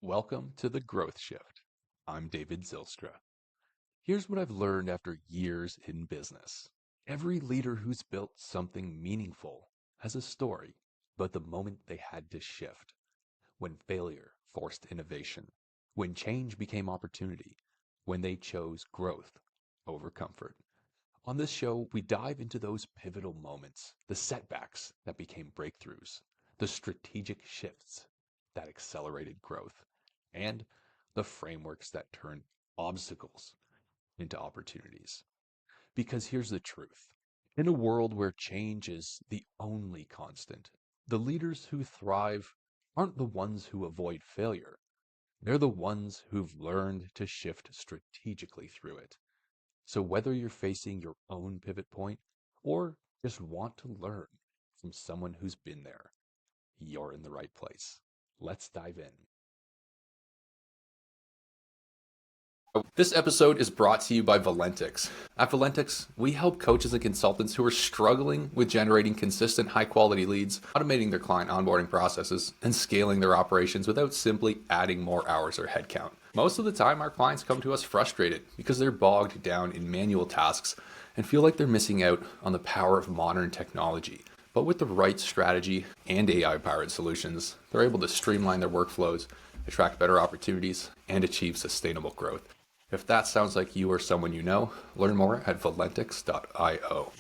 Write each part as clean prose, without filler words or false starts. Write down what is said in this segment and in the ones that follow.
Welcome to the Growth Shift. I'm David Zylstra. Here's what I've learned after years in business. Every leader who's built something meaningful has a story, but the moment they had to shift, when failure forced innovation, when change became opportunity, when they chose growth over comfort. On this show, we dive into those pivotal moments, the setbacks that became breakthroughs, the strategic shifts that accelerated growth, and the frameworks that turn obstacles into opportunities. Because here's the truth. In a world where change is the only constant, the leaders who thrive aren't the ones who avoid failure. They're the ones who've learned to shift strategically through it. So whether you're facing your own pivot point or just want to learn from someone who's been there, you're in the right place. Let's dive in. This episode is brought to you by Valentix. At Valentix, we help coaches and consultants who are struggling with generating consistent high-quality leads, automating their client onboarding processes, and scaling their operations without simply adding more hours or headcount. Most of the time, our clients come to us frustrated because they're bogged down in manual tasks and feel like they're missing out on the power of modern technology. But with the right strategy and AI-powered solutions, they're able to streamline their workflows, attract better opportunities, and achieve sustainable growth. If that sounds like you or someone you know, learn more at valentix.io.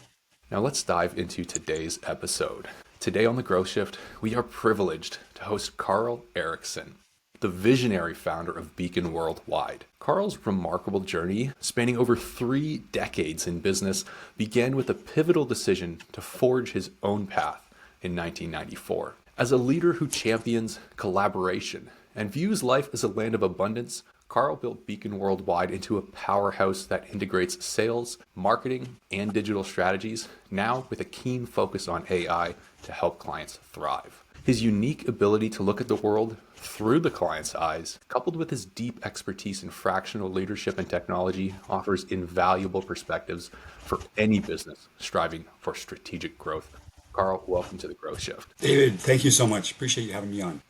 Now let's dive into today's episode. Today on The Growth Shift, we are privileged to host Carl Erickson, the visionary founder of Beacon Worldwide. Carl's remarkable journey, spanning over 3 decades in business, began with a pivotal decision to forge his own path in 1994. As a leader who champions collaboration and views life as a land of abundance, Carl built Beacon Worldwide into a powerhouse that integrates sales, marketing, and digital strategies, now with a keen focus on AI to help clients thrive. His unique ability to look at the world through the client's eyes, coupled with his deep expertise in fractional leadership and technology, offers invaluable perspectives for any business striving for strategic growth. Carl, welcome to the Growth Shift. David, thank you so much. Appreciate you having me on.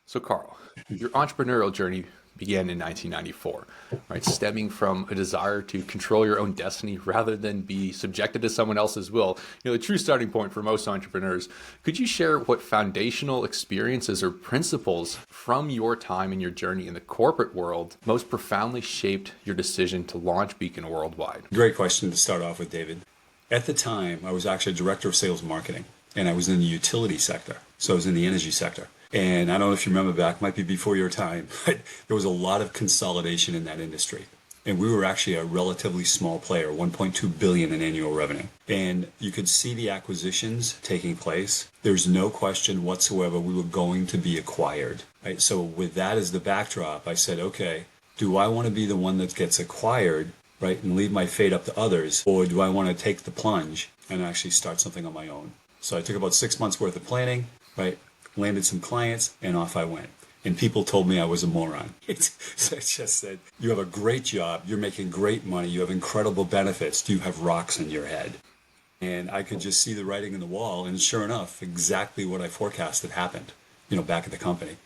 So Carl, your entrepreneurial journey began in 1994, right? Stemming from a desire to control your own destiny rather than be subjected to someone else's will. The true starting point for most entrepreneurs. Could you share what foundational experiences or principles from your time and your journey in the corporate world most profoundly shaped your decision to launch Beacon Worldwide? Great question to start off with, David. At the time, I was actually director of sales and marketing, and I was in the utility sector. So I was in the energy sector. And I don't know if you remember back, might be before your time, but there was a lot of consolidation in that industry. And we were actually a relatively small player, 1.2 billion in annual revenue. And you could see the acquisitions taking place. There's no question whatsoever we were going to be acquired. Right? So with that as the backdrop, I said, okay, do I want to be the one that gets acquired, right, and leave my fate up to others? Or do I want to take the plunge and actually start something on my own? So I took about 6 months worth of planning, right? Landed some clients, and off I went. And people told me I was a moron. So I just said, you have a great job, you're making great money, you have incredible benefits, do you have rocks in your head? And I could just see the writing on the wall, and sure enough, exactly what I forecasted happened, back at the company.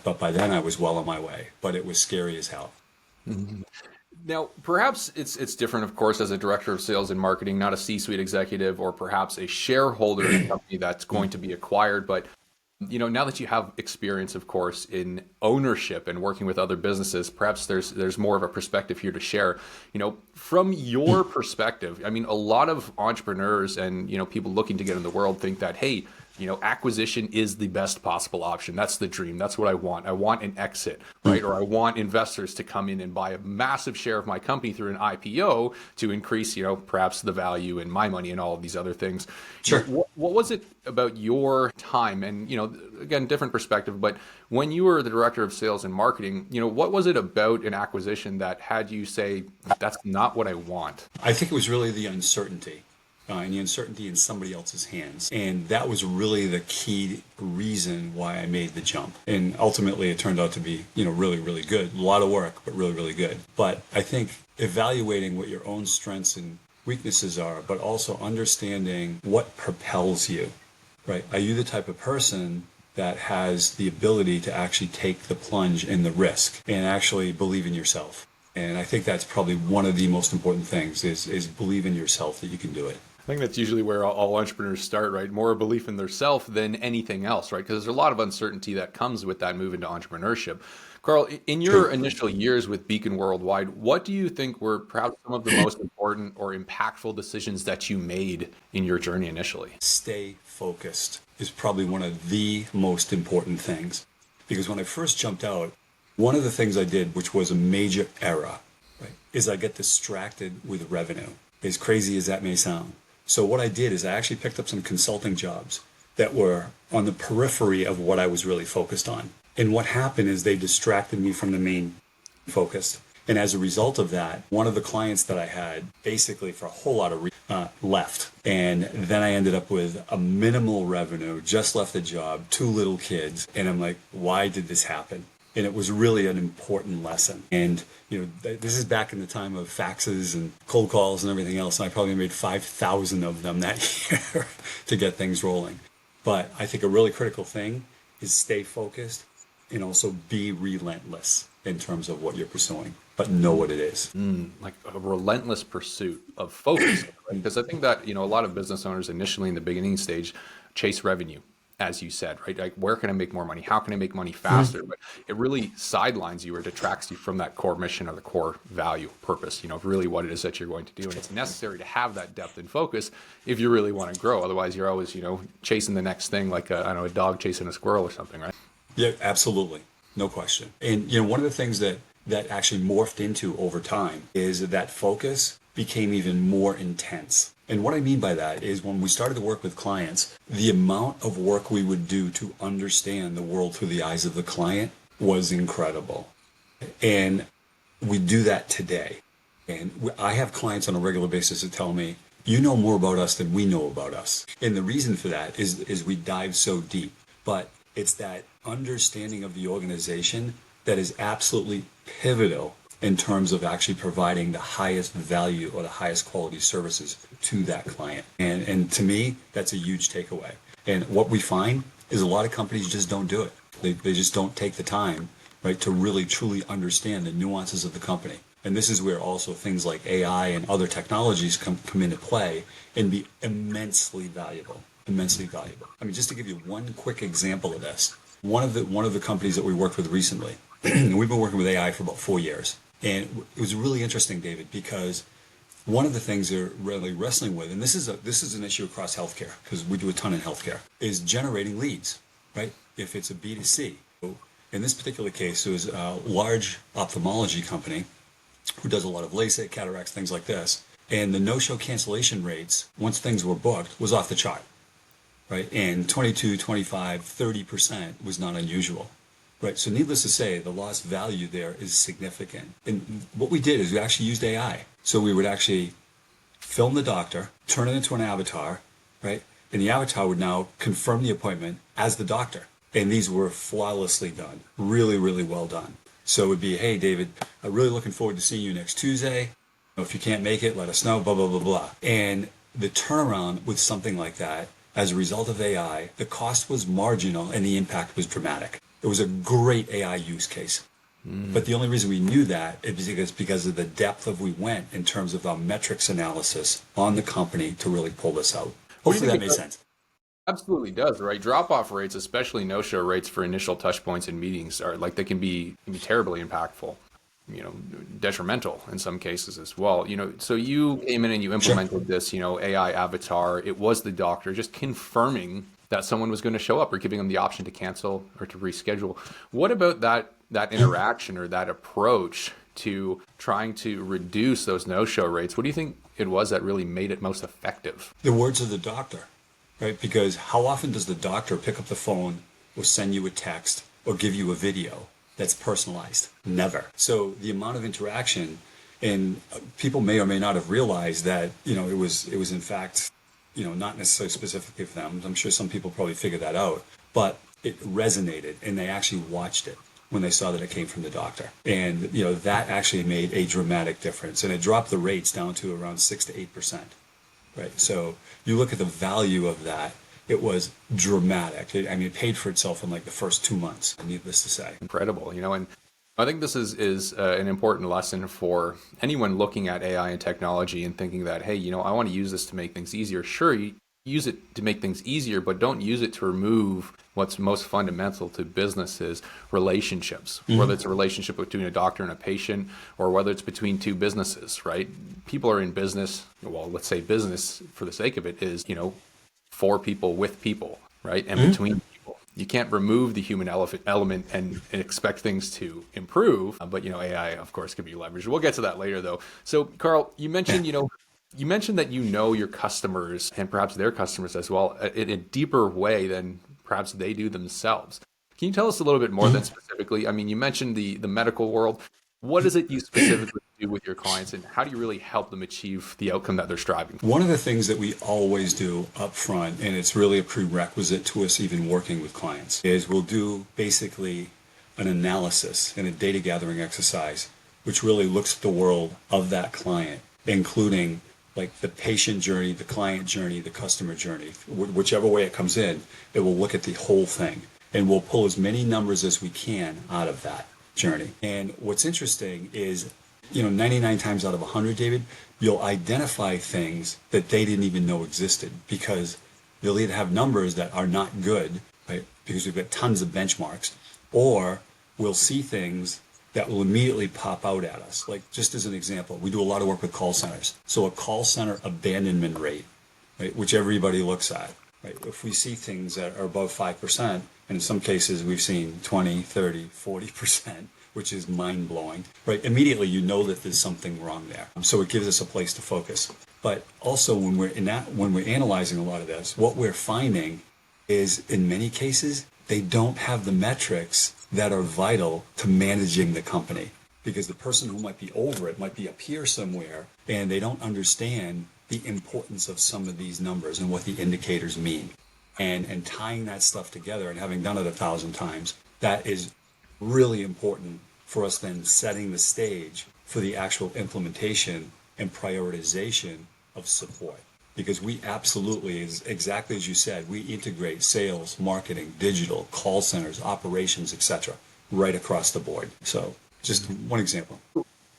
But by then I was well on my way, but it was scary as hell. Mm-hmm. Now, perhaps it's different, of course, as a director of sales and marketing, not a C-suite executive or perhaps a shareholder in a company that's going to be acquired, but now that you have experience, of course, in ownership and working with other businesses, perhaps there's more of a perspective here to share. From your perspective, I mean, a lot of entrepreneurs and, people looking to get in the world think that, hey, acquisition is the best possible option. That's the dream. That's what I want. I want an exit, right? Or I want investors to come in and buy a massive share of my company through an IPO to increase, perhaps the value in my money and all of these other things. Sure. What was it about your time? And, again, different perspective, but when you were the director of sales and marketing, what was it about an acquisition that had you say, that's not what I want? I think it was really the uncertainty. And the uncertainty in somebody else's hands. And that was really the key reason why I made the jump. And ultimately it turned out to be, really, really good. A lot of work, but really, really good. But I think evaluating what your own strengths and weaknesses are, but also understanding what propels you, right? Are you the type of person that has the ability to actually take the plunge and the risk and actually believe in yourself. And I think that's probably one of the most important things is believe in yourself that you can do it. I think that's usually where all entrepreneurs start, right? More a belief in themselves than anything else, right? Because there's a lot of uncertainty that comes with that move into entrepreneurship. Carl, in your initial years with Beacon Worldwide, what do you think were perhaps some of the most important or impactful decisions that you made in your journey initially? Stay focused is probably one of the most important things. Because when I first jumped out, one of the things I did, which was a major error, right, is I get distracted with revenue, as crazy as that may sound. So what I did is I actually picked up some consulting jobs that were on the periphery of what I was really focused on. And what happened is they distracted me from the main focus. And as a result of that, one of the clients that I had, basically for a whole lot of left. And then I ended up with a minimal revenue, just left the job, 2 little kids. And I'm like, why did this happen? And it was really an important lesson. And, this is back in the time of faxes and cold calls and everything else. And I probably made 5,000 of them that year to get things rolling. But I think a really critical thing is stay focused and also be relentless in terms of what you're pursuing, but know what it is. Like a relentless pursuit of focus, right? Because I think that, a lot of business owners initially in the beginning stage chase revenue, as you said, right? Like, where can I make more money? How can I make money faster? But it really sidelines you or detracts you from that core mission or the core value, purpose, really what it is that you're going to do. And it's necessary to have that depth and focus if you really want to grow. Otherwise, you're always, chasing the next thing like a dog chasing a squirrel or something, right? Yeah, absolutely. No question. And, one of the things that actually morphed into over time is that focus became even more intense. And what I mean by that is when we started to work with clients, the amount of work we would do to understand the world through the eyes of the client was incredible. And we do that today. And I have clients on a regular basis that tell me, you know more about us than we know about us. And the reason for that is we dive so deep. But it's that understanding of the organization that is absolutely pivotal in terms of actually providing the highest value or the highest quality services to that client. And to me, that's a huge takeaway. And what we find is a lot of companies just don't do it. They just don't take the time, right, to really truly understand the nuances of the company. And this is where also things like AI and other technologies come into play and be immensely valuable. Immensely valuable. I mean, just to give you one quick example of this, one of the companies that we worked with recently, we've been working with AI for about 4 years. And it was really interesting, David, because one of the things they're really wrestling with, and this is an issue across healthcare, because we do a ton in healthcare, is generating leads, right? If it's a B2C. In this particular case, it was a large ophthalmology company who does a lot of LASIK, cataracts, things like this. And the no-show cancellation rates, once things were booked, was off the chart, right? And 22, 25, 30% was not unusual. Right, so needless to say, the lost value there is significant. And what we did is we actually used AI. So we would actually film the doctor, turn it into an avatar, right? And the avatar would now confirm the appointment as the doctor. And these were flawlessly done, really, really well done. So it would be, hey, David, I'm really looking forward to seeing you next Tuesday. If you can't make it, let us know, blah, blah, blah, blah. And the turnaround with something like that, as a result of AI, the cost was marginal and the impact was dramatic. It was a great AI use case. But the only reason we knew that is because of the depth of we went in terms of our metrics analysis on the company to really pull this out. Hopefully that made sense. Absolutely does, right? Drop-off rates, especially no-show rates for initial touch points and meetings, are like they can be terribly impactful, detrimental in some cases as well. So you came in and you implemented this, AI avatar. It was the doctor just confirming that someone was going to show up or giving them the option to cancel or to reschedule. What about that interaction or that approach to trying to reduce those no-show rates? What do you think it was that really made it most effective? The words of the doctor, right? Because how often does the doctor pick up the phone or send you a text or give you a video that's personalized? Never. So the amount of interaction, and people may or may not have realized that, it was in fact, not necessarily specifically for them. I'm sure some people probably figured that out, but it resonated and they actually watched it when they saw that it came from the doctor. And, that actually made a dramatic difference, and it dropped the rates down to around 6 to 8%, right? So you look at the value of that, it was dramatic. It paid for itself in like the first 2 months, needless to say. Incredible, and I think this is an important lesson for anyone looking at AI and technology and thinking that, hey, I want to use this to make things easier. Sure, you use it to make things easier, but don't use it to remove what's most fundamental to businesses: relationships, whether it's a relationship between a doctor and a patient, or whether it's between two businesses, right? People are in business. Well, let's say business, for the sake of it, is, for people with people, right? And between people. You can't remove the human element and expect things to improve. But, AI, of course, can be leveraged. We'll get to that later, though. So, Carl, you mentioned, that your customers and perhaps their customers as well in a deeper way than perhaps they do themselves. Can you tell us a little bit more than specifically? I mean, you mentioned the medical world. What is it you specifically do with your clients, and how do you really help them achieve the outcome that they're striving for? One of the things that we always do up front, and it's really a prerequisite to us even working with clients, is we'll do basically an analysis and a data gathering exercise, which really looks at the world of that client, including like the patient journey, the client journey, the customer journey. Whichever way it comes in, it will look at the whole thing, and we'll pull as many numbers as we can out of that journey. And what's interesting is, 99 times out of 100, David, you'll identify things that they didn't even know existed, because they'll either have numbers that are not good, right? Because we've got tons of benchmarks, or we'll see things that will immediately pop out at us. Like, just as an example, we do a lot of work with call centers. So a call center abandonment rate, right, which everybody looks at, right? If we see things that are above 5%, and in some cases we've seen 20, 30, 40%, which is mind-blowing, right? Immediately you know that there's something wrong there. So it gives us a place to focus. But also when we're analyzing a lot of this, what we're finding is, in many cases, they don't have the metrics that are vital to managing the company. Because the person who might be over it might be up here somewhere, and they don't understand the importance of some of these numbers and what the indicators mean. And tying that stuff together, and having done it 1,000 times, that is really important for us then setting the stage for the actual implementation and prioritization of support. Because we absolutely, exactly as you said, we integrate sales, marketing, digital, call centers, operations, etc., right across the board. So just one example.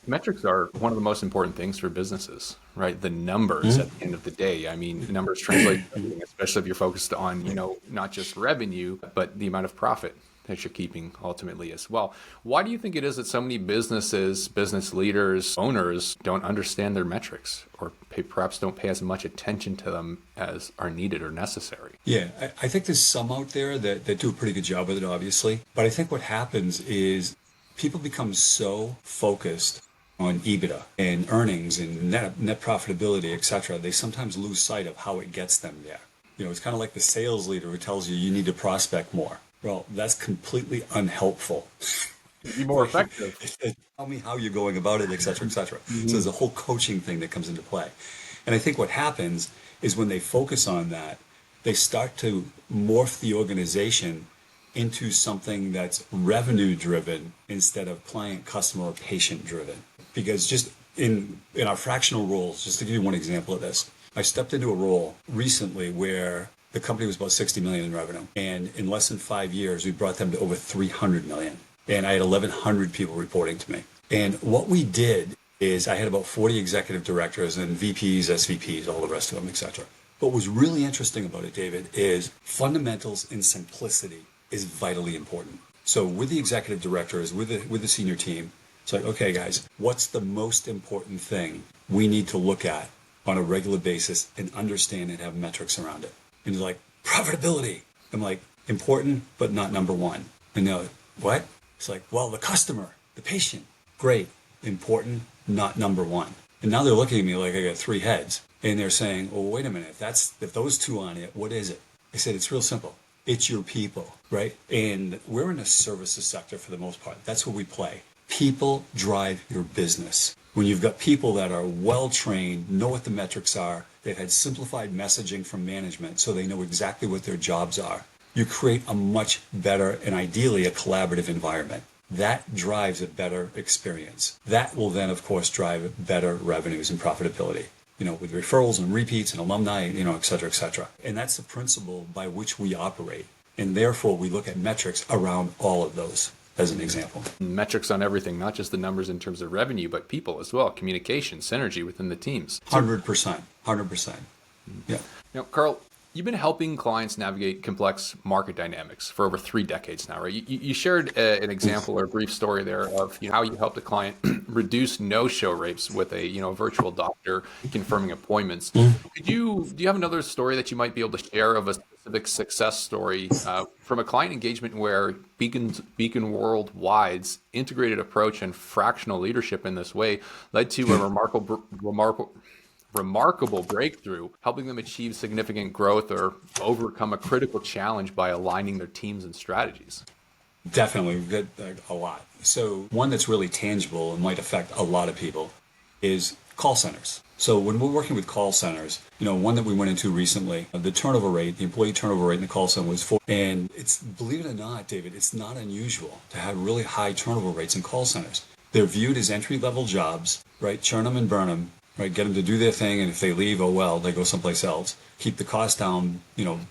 Metrics are one of the most important things for businesses, right? The numbers at the end of the day. I mean, numbers translate to everything, especially if you're focused on, not just revenue, but the amount of profit that you're keeping ultimately as well. Why do you think it is that so many businesses, business leaders, owners don't understand their metrics, or perhaps don't pay as much attention to them as are needed or necessary? Yeah, I think there's some out there that do a pretty good job with it, obviously. But I think what happens is people become so focused on EBITDA and earnings and net profitability, etc., they sometimes lose sight of how it gets them there. It's kind of like the sales leader who tells you need to prospect more. Well, that's completely unhelpful. Be more effective. Tell me how you're going about it, etc., etc. So there's a whole coaching thing that comes into play. And I think what happens is when they focus on that, they start to morph the organization into something that's revenue driven instead of client, customer, or patient driven. Because just in our fractional roles, just to give you one example of this, I stepped into a role recently where the company was about 60 million in revenue. And in less than 5 years, we brought them to over 300 million. And I had 1,100 people reporting to me. And what we did is I had about 40 executive directors and VPs, SVPs, all the rest of them, etc. What was really interesting about it, David, is fundamentals and simplicity is vitally important. So with the executive directors, with the senior team, it's like, okay, guys, what's the most important thing we need to look at on a regular basis and understand and have metrics around it? And he's like, profitability. I'm like, important, but not number one. And they're like, what? It's like, well, the customer, the patient, great, important, not number one. And now they're looking at me like I got three heads. And they're saying, well, wait a minute, if those two on it, what is it? I said, it's real simple. It's your people, right? And we're in a services sector for the most part. That's where we play. People drive your business. When you've got people that are well-trained, know what the metrics are, they've had simplified messaging from management so they know exactly what their jobs are, you create a much better and ideally a collaborative environment. That drives a better experience. That will then, of course, drive better revenues and profitability. with referrals and repeats and alumni, et cetera, et cetera. And that's the principle by which we operate. And therefore, we look at metrics around all of those, as an example. Metrics on everything, not just the numbers in terms of revenue, but people as well, communication, synergy within the teams. 100%. 100%. Yeah. Now, Carl, you've been helping clients navigate complex market dynamics for over 3 decades now, right? You shared an example or a brief story there of how you helped a client reduce no-show rates with a virtual doctor confirming appointments. Do you have another story that you might be able to share of a specific success story from a client engagement where Beacon Worldwide's integrated approach and fractional leadership in this way led to a remarkable breakthrough, helping them achieve significant growth or overcome a critical challenge by aligning their teams and strategies? Definitely, a lot. So one that's really tangible and might affect a lot of people is call centers. So when we're working with call centers, one that we went into recently, the turnover rate, the employee turnover rate in the call center was 4. And it's, believe it or not, David, it's not unusual to have really high turnover rates in call centers. They're viewed as entry-level jobs, right? Churn them and burn them. Right, get them to do their thing, and if they leave, oh well, they go someplace else. Keep the cost down,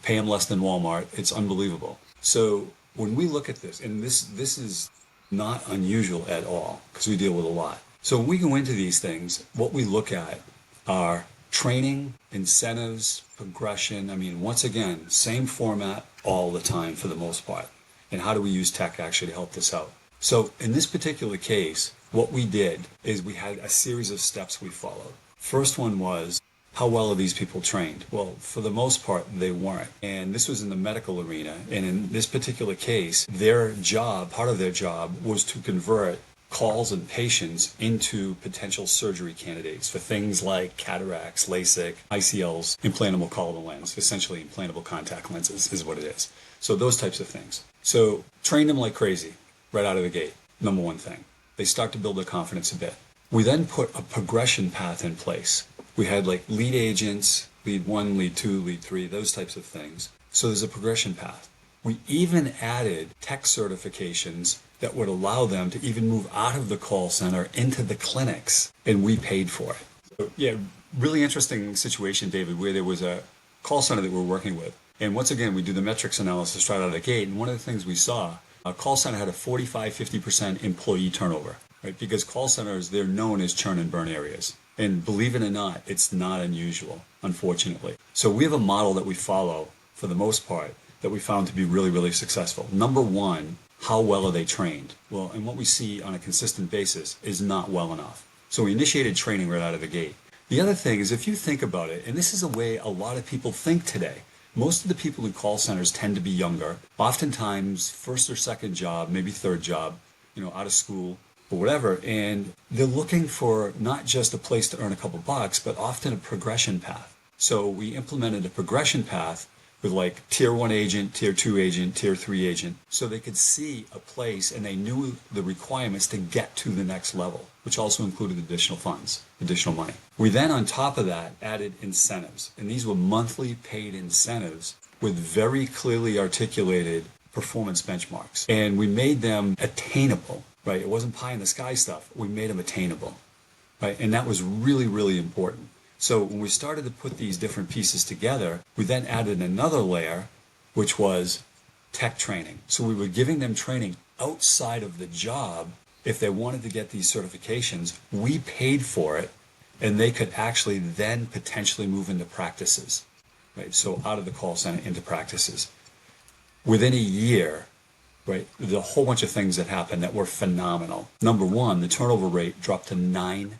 pay them less than Walmart. It's unbelievable. So when we look at this, and this is not unusual at all, because we deal with a lot. So when we go into these things, what we look at are training, incentives, progression. I mean, once again, same format all the time for the most part. And how do we use tech actually to help this out? So in this particular case, what we did is we had a series of steps we followed. First one was, how well are these people trained? Well, for the most part, they weren't. And this was in the medical arena. And in this particular case, part of their job was to convert calls and patients into potential surgery candidates for things like cataracts, LASIK, ICLs, implantable collar lens, essentially implantable contact lenses is what it is. So those types of things. So train them like crazy right out of the gate, number one thing. They start to build their confidence a bit. We then put a progression path in place. We had like lead agents, lead 1, lead 2, lead 3, those types of things. So there's a progression path. We even added tech certifications that would allow them to even move out of the call center into the clinics, and we paid for it. So, yeah, really interesting situation, David, where there was a call center that we're working with. And once again, we do the metrics analysis right out of the gate, and one of the things we saw, a call center had a 45-50% employee turnover, right? Because call centers, they're known as churn and burn areas. And believe it or not, it's not unusual, unfortunately. So we have a model that we follow, for the most part, that we found to be really, really successful. Number one, how well are they trained? Well, and what we see on a consistent basis is not well enough. So we initiated training right out of the gate. The other thing is, if you think about it, and this is a way a lot of people think today, most of the people in call centers tend to be younger, oftentimes first or second job, maybe third job, out of school or whatever. And they're looking for not just a place to earn a couple bucks, but often a progression path. So we implemented a progression path with like tier 1 agent, tier 2 agent, tier 3 agent, so they could see a place and they knew the requirements to get to the next level, which also included additional funds, additional money. We then, on top of that, added incentives. And these were monthly paid incentives with very clearly articulated performance benchmarks. And we made them attainable, right? It wasn't pie in the sky stuff. We made them attainable, right? And that was really, really important. So when we started to put these different pieces together, we then added another layer, which was tech training. So we were giving them training outside of the job. If they wanted to get these certifications, we paid for it, and they could actually then potentially move into practices, right? So out of the call center into practices. Within a year, right, there's a whole bunch of things that happened that were phenomenal. Number one, the turnover rate dropped to 9%,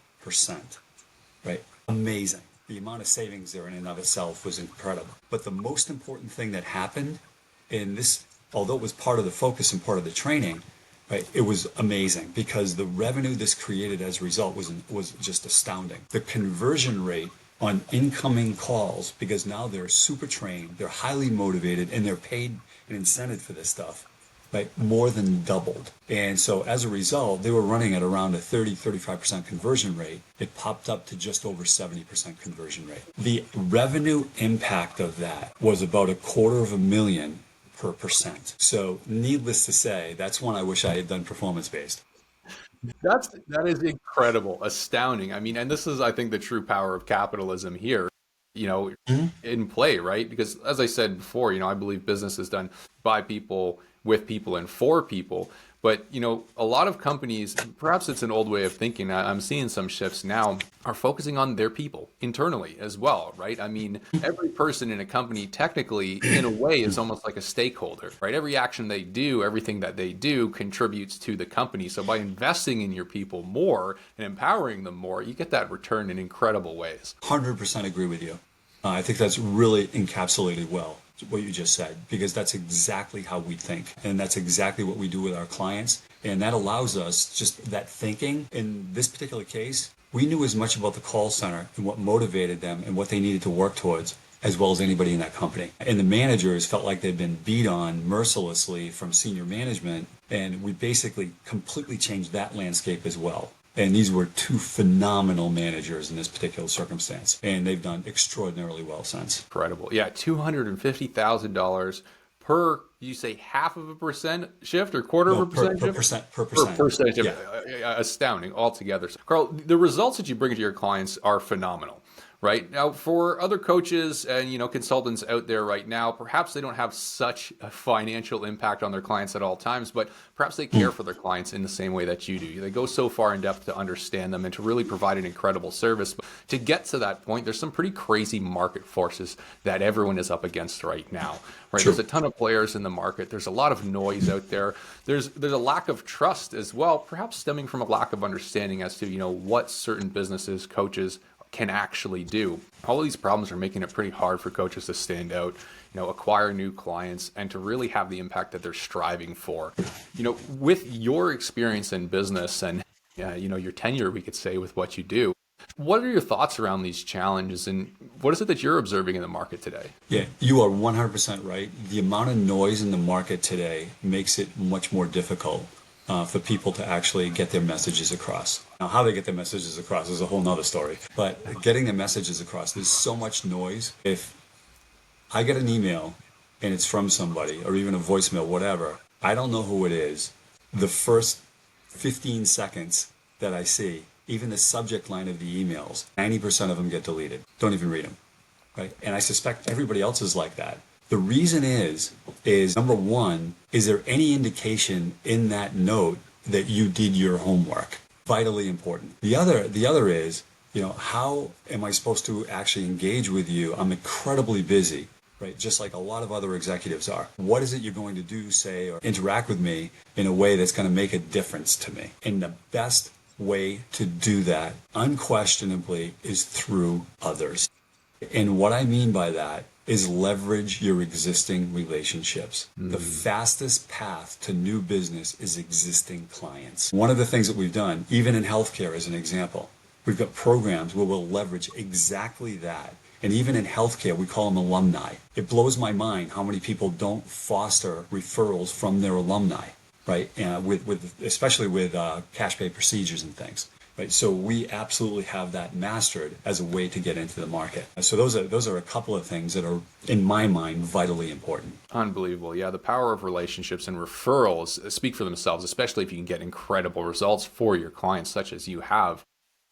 right? Amazing. The amount of savings there in and of itself was incredible. But the most important thing that happened in this, although it was part of the focus and part of the training, right, it was amazing because the revenue this created as a result was just astounding. The conversion rate on incoming calls, because now they're super trained, they're highly motivated, and they're paid and incented for this stuff, right, more than doubled. And so as a result, they were running at around a 35% conversion rate. It popped up to just over 70% conversion rate. The revenue impact of that was about $250,000 per percent. So needless to say, that's one I wish I had done performance-based. That is incredible, astounding. I mean, and this is, I think, the true power of capitalism here, you know, Mhm. in play, right? Because as I said before, I believe business is done by people, with people, and for people. But, a lot of companies, perhaps it's an old way of thinking. I'm seeing some shifts now, are focusing on their people internally as well, right? I mean, every person in a company technically, in a way, is almost like a stakeholder, right? Every action they do, everything that they do contributes to the company. So by investing in your people more and empowering them more, you get that return in incredible ways. 100% agree with you. I think that's really encapsulated well what you just said, because that's exactly how we think. And that's exactly what we do with our clients. And that allows us just that thinking. In this particular case, we knew as much about the call center and what motivated them and what they needed to work towards as well as anybody in that company. And the managers felt like they'd been beat on mercilessly from senior management. And we basically completely changed that landscape as well. And these were two phenomenal managers in this particular circumstance. And they've done extraordinarily well since. Incredible. Yeah, $250,000 per, you say half of a percent shift or quarter of No, a percent per shift? percent, per Per percent. percentage of Yeah. astounding altogether. So, Carl, the results that you bring to your clients are phenomenal, right? Now, for other coaches and consultants out there right now, perhaps they don't have such a financial impact on their clients at all times, but perhaps they care for their clients in the same way that you do. They go so far in depth to understand them and to really provide an incredible service. But to get to that point, there's some pretty crazy market forces that everyone is up against right now. Right? True. There's a ton of players in the market. There's a lot of noise out there. There's a lack of trust as well, perhaps stemming from a lack of understanding as to what certain businesses, coaches can actually do. All of these problems are making it pretty hard for coaches to stand out, acquire new clients, and to really have the impact that they're striving for. With your experience in business and your tenure, we could say, with what you do, what are your thoughts around these challenges, and what is it that you're observing in the market today? Yeah, you are 100% right. The amount of noise in the market today makes it much more difficult for people to actually get their messages across. Now, how they get their messages across is a whole nother story. But getting their messages across, there's so much noise. If I get an email and it's from somebody, or even a voicemail, whatever, I don't know who it is. The first 15 seconds that I see, even the subject line of the emails, 90% of them get deleted. Don't even read them. Right? And I suspect everybody else is like that. The reason is number one, is there any indication in that note that you did your homework? Vitally important. The other is, how am I supposed to actually engage with you? I'm incredibly busy, right? Just like a lot of other executives are. What is it you're going to do, say, or interact with me in a way that's going to make a difference to me? And the best way to do that, unquestionably, is through others. And what I mean by that is leverage your existing relationships. The fastest path to new business is existing clients. One of the things that we've done, even in healthcare as an example, we've got programs where we'll leverage exactly that. And even in healthcare, we call them alumni. It blows my mind how many people don't foster referrals from their alumni, right? Especially with cash pay procedures and things. Right, so we absolutely have that mastered as a way to get into the market. So those are a couple of things that are, in my mind, vitally important. Unbelievable. Yeah, the power of relationships and referrals speak for themselves, especially if you can get incredible results for your clients, such as you have.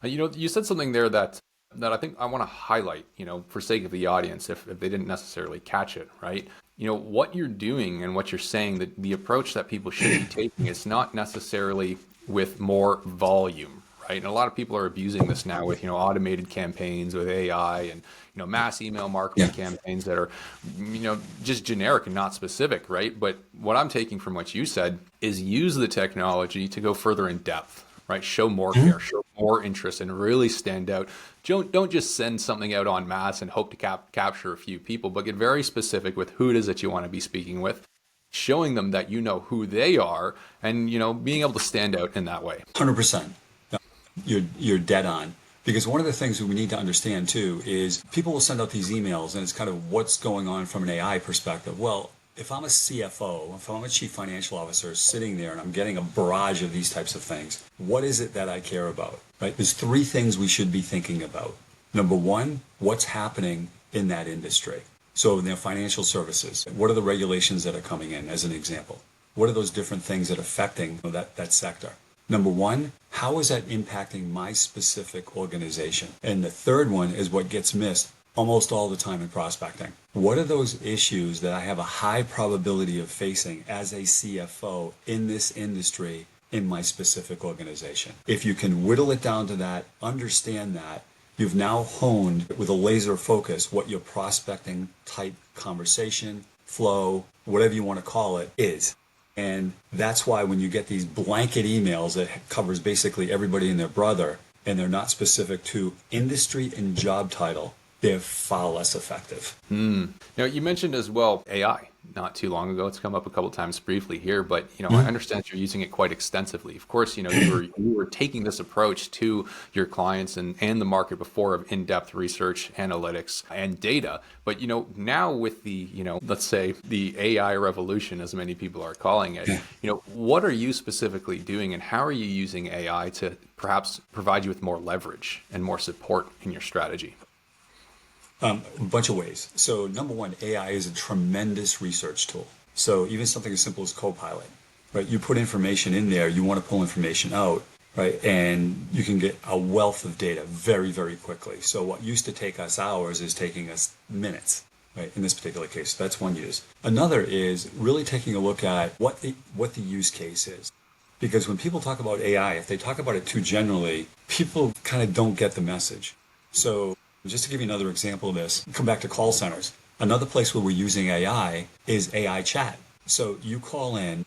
You said something there that I think I want to highlight, for sake of the audience, if they didn't necessarily catch it, right? What you're doing and what you're saying, that the approach that people should be taking is not necessarily with more volume. Right? And a lot of people are abusing this now with, automated campaigns with AI and, mass email marketing campaigns that are, just generic and not specific, right? But what I'm taking from what you said is use the technology to go further in depth, right? Show more care, show more interest, and really stand out. Don't just send something out en masse and hope to capture a few people, but get very specific with who it is that you want to be speaking with, showing them that you know who they are, and, being able to stand out in that way. 100%. You're dead on. Because one of the things that we need to understand too is people will send out these emails and it's kind of what's going on from an AI perspective. Well, if I'm a CFO, if I'm a chief financial officer sitting there and I'm getting a barrage of these types of things, what is it that I care about? Right? There's three things we should be thinking about. Number one, what's happening in that industry? So in their financial services, what are the regulations that are coming in, as an example? What are those different things that are affecting that sector? Number one, how is that impacting my specific organization? And the third one is what gets missed almost all the time in prospecting. What are those issues that I have a high probability of facing as a CFO in this industry in my specific organization? If you can whittle it down to that, understand that, you've now honed with a laser focus what your prospecting type conversation, flow, whatever you want to call it, is. And that's why when you get these blanket emails that covers basically everybody and their brother, and they're not specific to industry and job title, they're far less effective. Now, you mentioned as well AI not too long ago. It's come up a couple of times briefly here, but I understand you're using it quite extensively. Of course, you were taking this approach to your clients and the market before of in-depth research, analytics, and data. But now with the let's say the AI revolution, as many people are calling it, what are you specifically doing, and how are you using AI to perhaps provide you with more leverage and more support in your strategy? A bunch of ways. So number one, AI is a tremendous research tool. So even something as simple as Copilot, right? You put information in there, you want to pull information out, right? And you can get a wealth of data very, very quickly. So what used to take us hours is taking us minutes, right? In this particular case, that's one use. Another is really taking a look at what the use case is. Because when people talk about AI, if they talk about it too generally, people kind of don't get the message. So just to give you another example of this, come back to call centers. Another place where we're using AI is AI chat. So you call in,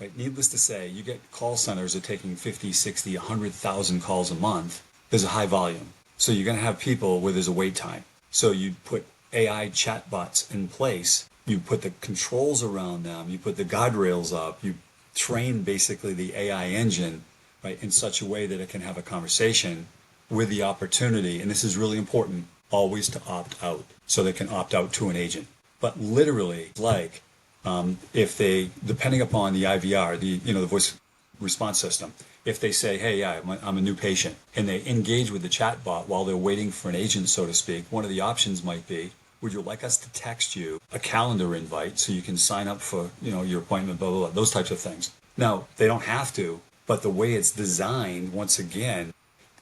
right? Needless to say, you get call centers that are taking 50, 60, 100,000 calls a month. There's a high volume. So you're going to have people where there's a wait time. So you put AI chatbots in place. You put the controls around them. You put the guardrails up. You train basically the AI engine, right, in such a way that it can have a conversation with the opportunity, and this is really important, always to opt out, so they can opt out to an agent. But literally, like if they, depending upon the IVR, the voice response system, if they say, hey, yeah, I'm a new patient, and they engage with the chatbot while they're waiting for an agent, so to speak, one of the options might be, would you like us to text you a calendar invite so you can sign up for your appointment, blah, blah, blah, those types of things. Now, they don't have to, but the way it's designed, once again,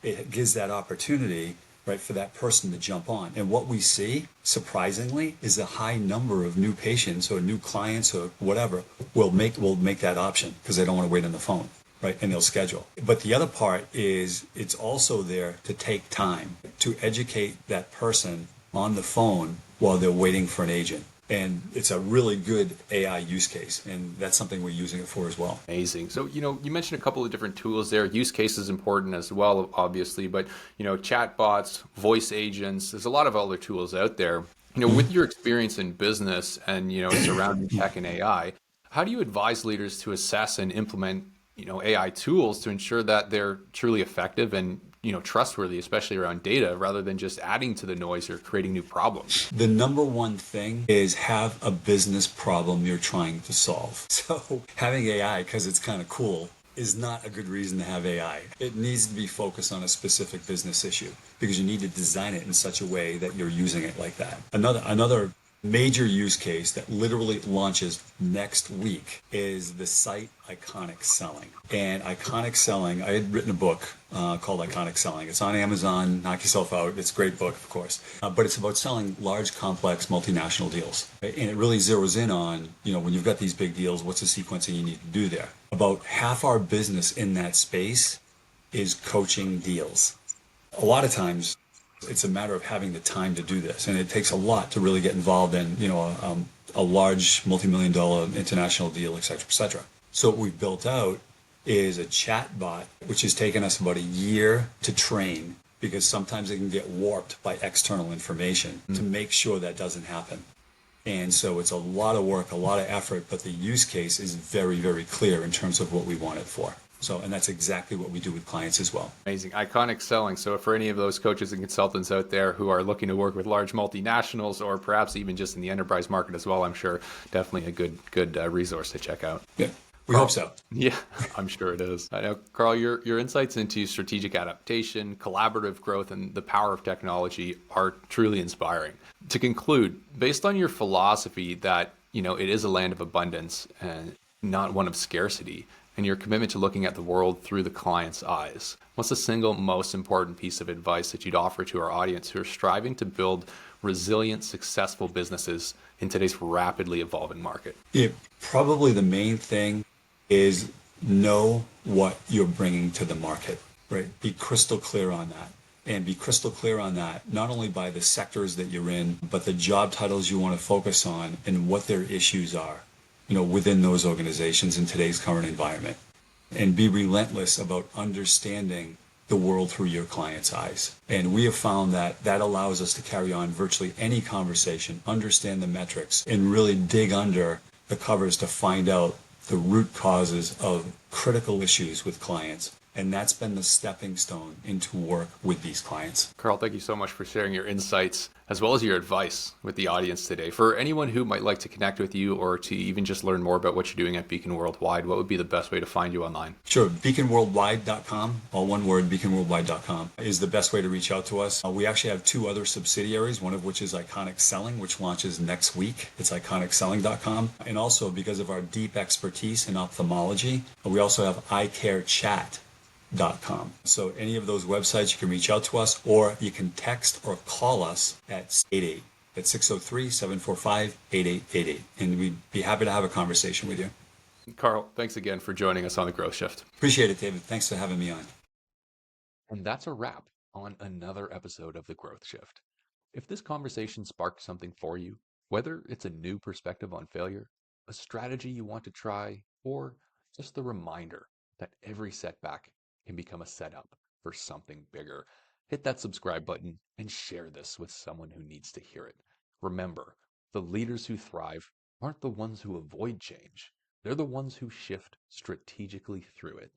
it gives that opportunity, right, for that person to jump on. And what we see, surprisingly, is a high number of new patients or new clients or whatever will make that option because they don't want to wait on the phone, right? And they'll schedule. But the other part is it's also there to take time to educate that person on the phone while they're waiting for an agent. And it's a really good AI use case, and that's something we're using it for as well. Amazing. So, you mentioned a couple of different tools there. Use case is important as well, obviously, but, chatbots, voice agents, there's a lot of other tools out there. With your experience in business and, surrounding tech and AI, how do you advise leaders to assess and implement, AI tools to ensure that they're truly effective and trustworthy, especially around data, rather than just adding to the noise or creating new problems? The number one thing is have a business problem you're trying to solve. So having AI, because it's kind of cool, is not a good reason to have AI. It needs to be focused on a specific business issue because you need to design it in such a way that you're using it like that. Another major use case that literally launches next week is the site Iconic Selling. And Iconic Selling, I had written a book called Iconic Selling. It's on Amazon. Knock yourself out. It's a great book, of course. But it's about selling large, complex, multinational deals. Right? And it really zeroes in on, when you've got these big deals, what's the sequencing you need to do there? About half our business in that space is coaching deals. A lot of times, it's a matter of having the time to do this, and it takes a lot to really get involved in, a large multi-million-dollar international deal, et cetera, et cetera. So what we've built out is a chat bot, which has taken us about a year to train because sometimes it can get warped by external information to make sure that doesn't happen. And so it's a lot of work, a lot of effort, but the use case is very, very clear in terms of what we want it for. So, and that's exactly what we do with clients as well. Amazing. Iconic Selling. So for any of those coaches and consultants out there who are looking to work with large multinationals or perhaps even just in the enterprise market as well, I'm sure definitely a good resource to check out. Yeah. We hope so. Yeah, I'm sure it is. I know, Carl, your insights into strategic adaptation, collaborative growth, and the power of technology are truly inspiring. To conclude, based on your philosophy that, it is a land of abundance and not one of scarcity, and your commitment to looking at the world through the client's eyes. What's the single most important piece of advice that you'd offer to our audience who are striving to build resilient, successful businesses in today's rapidly evolving market? Yeah, probably the main thing is know what you're bringing to the market, right? Be crystal clear on that. And be crystal clear on that, not only by the sectors that you're in, but the job titles you want to focus on and what their issues are, within those organizations in today's current environment. And be relentless about understanding the world through your client's eyes. And we have found that that allows us to carry on virtually any conversation, understand the metrics, and really dig under the covers to find out the root causes of critical issues with clients. And that's been the stepping stone into work with these clients. Carl, thank you so much for sharing your insights as well as your advice with the audience today. For anyone who might like to connect with you or to even just learn more about what you're doing at Beacon Worldwide, what would be the best way to find you online? Sure. BeaconWorldwide.com, all one word, BeaconWorldwide.com is the best way to reach out to us. We actually have two other subsidiaries, one of which is Iconic Selling, which launches next week. It's iconicselling.com. And also because of our deep expertise in ophthalmology, we also have iCareChat.com. So any of those websites, you can reach out to us, or you can text or call us at 603-745-8888. And we'd be happy to have a conversation with you. Carl, thanks again for joining us on The Growth Shift. Appreciate it, David. Thanks for having me on. And that's a wrap on another episode of The Growth Shift. If this conversation sparked something for you, whether it's a new perspective on failure, a strategy you want to try, or just the reminder that every setback can become a setup for something bigger, hit that subscribe button and share this with someone who needs to hear it. Remember, the leaders who thrive aren't the ones who avoid change. They're the ones who shift strategically through it.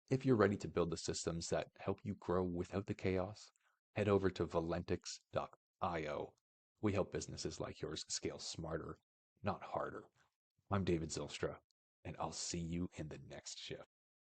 If you're ready to build the systems that help you grow without the chaos, head over to valentix.io. We help businesses like yours scale smarter, not harder. I'm David Zylstra, and I'll see you in the next shift.